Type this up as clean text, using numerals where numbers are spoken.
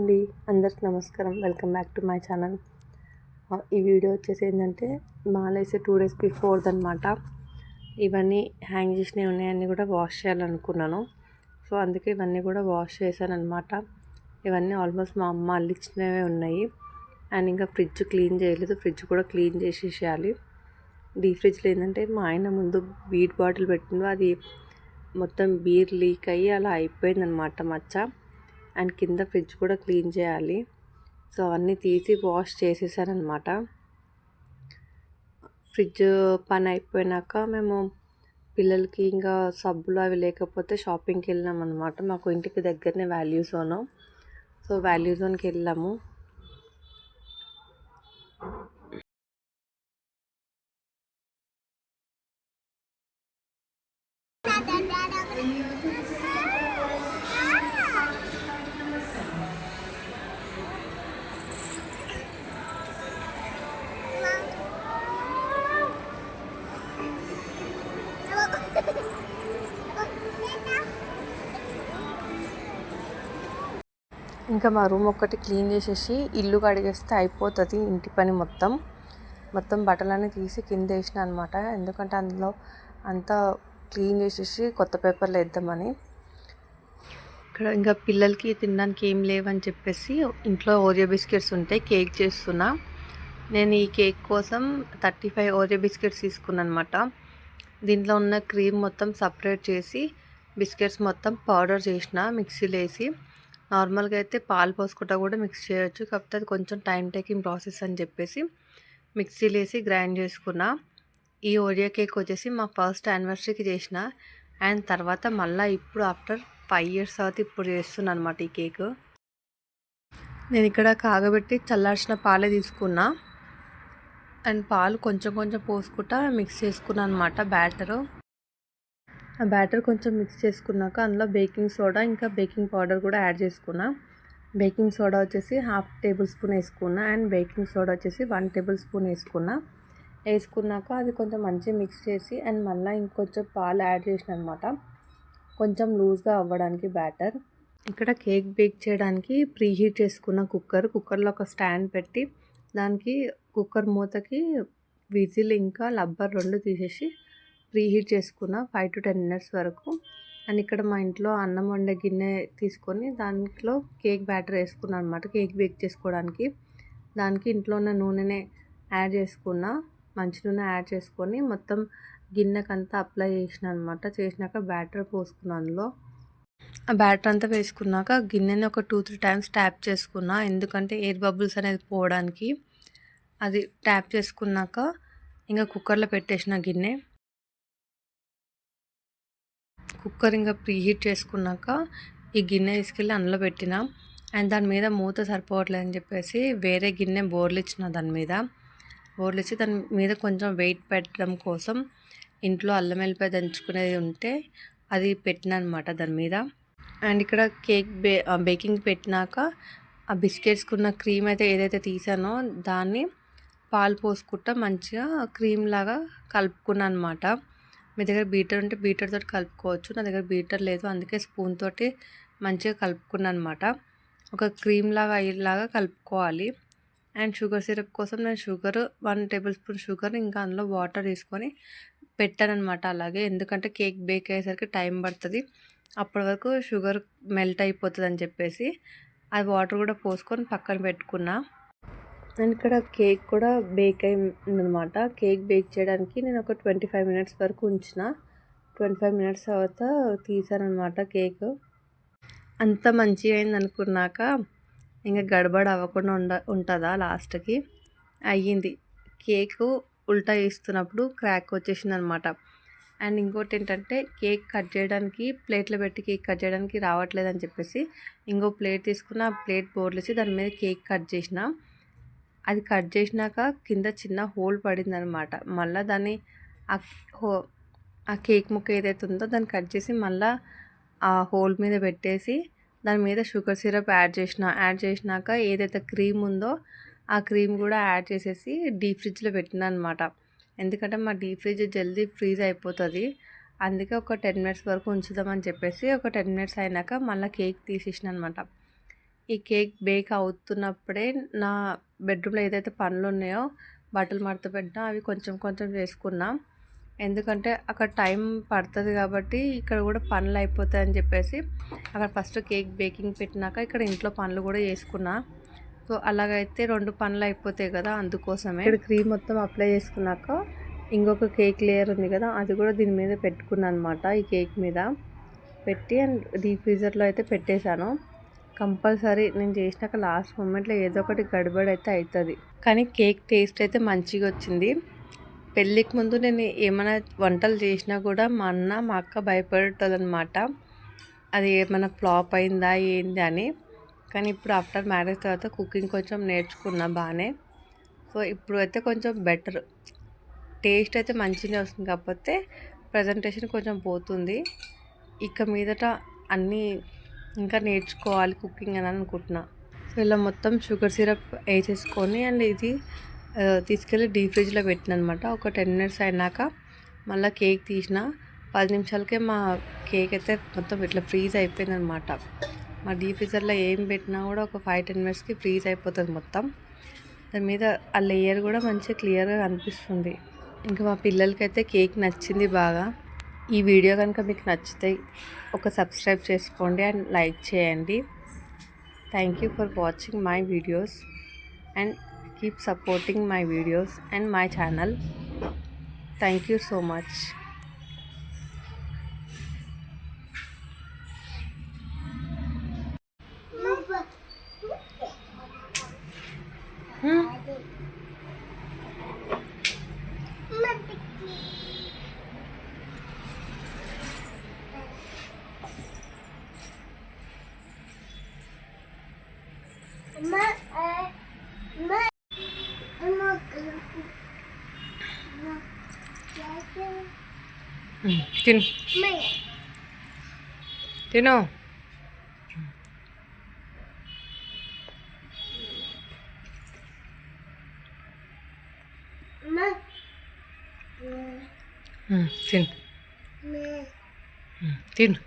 అండి, అందరికి నమస్కారం. Welcome back to my channel. ఈ వీడియో వచ్చేసి ఏంటంటే మాలేసి 2 days బిఫోర్ది అనమాట. ఇవన్నీ హ్యాంగ్ చేసినవి ఉన్నాయన్నీ కూడా వాష్ చేయాలనుకున్నాను. సో అందుకే ఇవన్నీ కూడా వాష్ చేశాను అనమాట. ఇవన్నీ ఆల్మోస్ట్ మా అమ్మ అల్లిచ్చినవే ఉన్నాయి. అండ్ ఇంకా ఫ్రిడ్జ్ క్లీన్ చేయలేదు, ఫ్రిడ్జ్ కూడా క్లీన్ చేసేసేయాలి. డీప్ ఫ్రిడ్జ్లో ఏంటంటే మా ఆయన ముందు బీట్ బాటిల్ పెట్టిండు, అది మొత్తం బీర్ లీక్ అయ్యి అలా అయిపోయిందనమాట మచ్చ. అండ్ కింద ఫ్రిడ్జ్ కూడా క్లీన్ చేయాలి. సో అవన్నీ తీసి వాష్ చేసేసారనమాట. ఫ్రిడ్జ్ పని అయిపోయినాక మేము పిల్లలకి ఇంకా సబ్బులు అవి లేకపోతే షాపింగ్కి వెళ్ళాం అనమాట. మాకు ఇంటికి దగ్గరనే వాల్యూ జోన్. సో వాల్యూ జోన్కి వెళ్ళాము. ఇంకా మా రూమ్ ఒక్కటి క్లీన్ చేసేసి ఇల్లు కడిగేస్తే అయిపోతుంది ఇంటి పని మొత్తం బట్టలన్నీ తీసి కింద వేసిన అనమాట. ఎందుకంటే అందులో అంతా క్లీన్ చేసేసి కొత్త పేపర్లు వేద్దామని. ఇక్కడ ఇంకా పిల్లలకి తినడానికి ఏం లేవని చెప్పేసి ఇంట్లో ఓరియో బిస్కెట్స్ ఉంటాయి, కేక్ చేస్తున్నా. నేను ఈ కేక్ కోసం 35 ఓరియో బిస్కెట్స్ తీసుకున్నాను అనమాట. దీంట్లో ఉన్న క్రీమ్ మొత్తం సపరేట్ చేసి బిస్కెట్స్ మొత్తం పౌడర్ చేసిన మిక్సీలో వేసి. నార్మల్గా అయితే పాలు పోసుకుంటా కూడా మిక్స్ చేయొచ్చు, కాకపోతే అది కొంచెం టైం టేకింగ్ ప్రాసెస్ అని చెప్పేసి మిక్సీలో వేసి గ్రైండ్ చేసుకున్నా. ఈ ఓరియో కేక్ వచ్చేసి మా ఫస్ట్ యానివర్సరీకి చేసిన. అండ్ తర్వాత మళ్ళీ ఇప్పుడు ఆఫ్టర్ 5 years తర్వాత ఇప్పుడు చేస్తున్నాను అనమాట ఈ కేక్. నేను ఇక్కడ కాగబెట్టి చల్లార్చిన పాలే తీసుకున్నా. అండ్ పాలు కొంచెం కొంచెం పోసుకుంటా మిక్స్ చేసుకున్నాను అనమాట బ్యాటరు. ఆ బ్యాటర్ కొంచెం మిక్స్ చేసుకున్నాక అందులో బేకింగ్ సోడా ఇంకా బేకింగ్ పౌడర్ కూడా యాడ్ చేసుకున్నా. బేకింగ్ సోడా వచ్చేసి 1/2 tablespoon వేసుకున్నా. అండ్ బేకింగ్ సోడా వచ్చేసి 1 tablespoon వేసుకున్నాక అది కొంచెం మంచిగా మిక్స్ చేసి అండ్ మళ్ళీ ఇంకొంచెం పాలు యాడ్ చేసిన అనమాట, కొంచెం అవ్వడానికి బ్యాటర్. ఇక్కడ కేక్ బేక్ చేయడానికి ప్రీ హీట్ చేసుకున్న కుక్కర్లో ఒక స్టాండ్ పెట్టి దానికి కుక్కర్ మూతకి విజిల్ ఇంకా లబ్బర్ 2 తీసేసి ప్రీ హీట్ చేసుకున్న 5 to 10 minutes వరకు. అండ్ ఇక్కడ మా ఇంట్లో అన్నం వండే గిన్నె తీసుకొని దాంట్లో కేక్ బ్యాటర్ వేసుకున్నాను అనమాట, కేక్ బేక్ చేసుకోవడానికి. దానికి ఇంట్లో ఉన్న నూనెనే యాడ్ చేసుకున్నా, మంచి నూనె యాడ్ చేసుకొని మొత్తం గిన్నెకంతా అప్లై చేసిన అనమాట. చేసినాక బ్యాటర్ పోసుకున్నాను అందులో. ఆ బ్యాటర్ అంతా వేసుకున్నాక గిన్నెని ఒక 2-3 times ట్యాప్ చేసుకున్నా, ఎందుకంటే ఎయిర్ బబుల్స్ అనేది పోవడానికి. అది ట్యాప్ చేసుకున్నాక ఇంకా కుక్కర్లో పెట్టేసిన గిన్నె. కుక్కర్ ఇంకా ప్రీ హీట్ చేసుకున్నాక ఈ గిన్నె తీసుకెళ్ళి అందులో పెట్టిన. అండ్ దాని మీద మూత సరిపోవట్లేదని చెప్పేసి వేరే గిన్నె బోర్లు ఇచ్చిన. దాని మీద కొంచెం వెయిట్ పెట్టడం కోసం ఇంట్లో అల్లం వెల్లిపాయ దంచుకునేది ఉంటే అది పెట్టిన అనమాట దాని మీద. అండ్ ఇక్కడ కేక్ బేకింగ్ పెట్టినాక ఆ బిస్కెట్స్కున్న క్రీమ్ అయితే ఏదైతే తీసానో దాన్ని పాలు పోసుకుంటా మంచిగా క్రీమ్ లాగా కలుపుకున్నాను అనమాట. మీ దగ్గర బీటర్ ఉంటే బీటర్ తోటి కలుపుకోవచ్చు, నా దగ్గర బీటర్ లేదు, అందుకే స్పూన్ తోటి మంచిగా కలుపుకున్నాను అనమాట. ఒక క్రీమ్ లాగా అయ్యేలాగా కలుపుకోవాలి. అండ్ షుగర్ సిరప్ కోసం నేను 1 tablespoon షుగర్ ఇంకా అందులో వాటర్ తీసుకొని పెట్టాను అనమాట అలాగే, ఎందుకంటే కేక్ బేక్ అయ్యేసరికి టైం పడుతుంది, అప్పటి వరకు షుగర్ మెల్ట్ అయిపోతుంది అని చెప్పేసి అది వాటర్ కూడా పోసుకొని పక్కన పెట్టుకున్నా. అండ్ ఇక్కడ కేక్ కూడా బేక్ అయిందనమాట. కేక్ బేక్ చేయడానికి నేను ఒక 25 minutes వరకు ఉంచిన. 25 minutes తర్వాత తీసానమాట కేక్. అంత మంచిగా అయింది అనుకున్నాక ఇంకా గడబడ అవ్వకుండా ఉంటుందా, లాస్ట్కి అయ్యింది. కేకు ఉల్టా వేస్తున్నప్పుడు క్రాక్ వచ్చేసింది అనమాట. అండ్ ఇంకోటి ఏంటంటే కేక్ కట్ చేయడానికి ప్లేట్లో పెట్టి కేక్ కట్ చేయడానికి రావట్లేదని చెప్పేసి ఇంకో ప్లేట్ తీసుకున్న, ఆ ప్లేట్ బోర్లేసి దాని మీద కేక్ కట్ చేసిన. అది కట్ చేసినాక కింద చిన్న హోల్ పడిందనమాట. మళ్ళీ దాన్ని ఆ కేక్ ముక్క ఏదైతే ఉందో దాన్ని కట్ చేసి మళ్ళీ ఆ హోల్ మీద పెట్టేసి దాని మీద షుగర్ సిరప్ యాడ్ చేసినాక ఏదైతే క్రీమ్ ఉందో ఆ క్రీమ్ కూడా యాడ్ చేసేసి డీప్ ఫ్రిడ్జ్లో పెట్టినా అనమాట. ఎందుకంటే మా డీప్ ఫ్రిడ్జ్ జల్దీ ఫ్రీజ్ అయిపోతుంది, అందుకే ఒక 10 minutes వరకు ఉంచుదామని చెప్పేసి ఒక 10 minutes అయినాక మళ్ళీ కేక్ తీసేసిన అనమాట. ఈ కేక్ బేక్ అవుతున్నప్పుడే నా బెడ్రూమ్లో ఏదైతే పనులు ఉన్నాయో బట్టలు మడత పెట్టినా అవి కొంచెం కొంచెం చేసుకున్నా. ఎందుకంటే అక్కడ టైం పడుతుంది కాబట్టి ఇక్కడ కూడా పనులు అయిపోతాయని చెప్పేసి అక్కడ ఫస్ట్ కేక్ బేకింగ్ పెట్టినాక ఇక్కడ ఇంట్లో పనులు కూడా చేసుకున్నా. సో అలాగైతే 2 పనులు అయిపోతాయి కదా, అందుకోసమే. ఇక్కడ క్రీమ్ మొత్తం అప్లై చేసుకున్నాక ఇంకొక కేక్ లేయర్ ఉంది కదా, అది కూడా దీని మీద పెట్టుకున్నాను అనమాట. ఈ కేక్ మీద పెట్టి అండ్ డీప్ ఫ్రీజర్లో అయితే పెట్టేశాను. కంపల్సరీ నేను చేసినాక లాస్ట్ మూమెంట్లో ఏదో ఒకటి గడబడి అయితే అవుతుంది, కానీ కేక్ టేస్ట్ అయితే మంచిగా వచ్చింది. పెళ్ళికి ముందు నేను ఏమైనా వంటలు చేసినా కూడా మా అన్న మా అక్క భయపడుతుంది అనమాట, అది ఏమైనా ఫ్లాప్ అయిందా ఏంది అని. కానీ ఇప్పుడు ఆఫ్టర్ మ్యారేజ్ తర్వాత కుకింగ్ కొంచెం నేర్చుకున్నా బాగానే. సో ఇప్పుడు అయితే కొంచెం బెటర్, టేస్ట్ అయితే మంచిగా వస్తుంది, కాకపోతే ప్రజెంటేషన్ కొంచెం పోతుంది. ఇక మీదట అన్నీ ఇంకా నేర్చుకోవాలి కుకింగ్ అని అనుకుంటున్నా. సో ఇలా మొత్తం షుగర్ సిరప్ వేసేసుకొని అండ్ ఇది తీసుకెళ్ళి డీప్ ఫ్రిడ్జ్లో పెట్టిన అనమాట. ఒక 10 minutes అయినాక మళ్ళీ కేక్ తీసిన 10 నిమిషాలకే మా కేక్ అయితే మొత్తం ఇట్లా ఫ్రీజ్ అయిపోయిందనమాట. మా డీప్ ఫ్రీజర్లో ఏం పెట్టినా కూడా ఒక 5-10 minutesకి ఫ్రీజ్ అయిపోతుంది మొత్తం. దాని మీద ఆ లేయర్ కూడా మంచిగా క్లియర్గా కనిపిస్తుంది. ఇంకా మా పిల్లలకైతే కేక్ నచ్చింది బాగా. ఈ వీడియో కనుక మీకు నచ్చితే ఒక సబ్స్క్రైబ్ చేసుకోండి అండ్ లైక్ చేయండి. Thank you for watching my videos and keep supporting my videos and my channel. Thank you so much. తిను తిను. తిను తిను.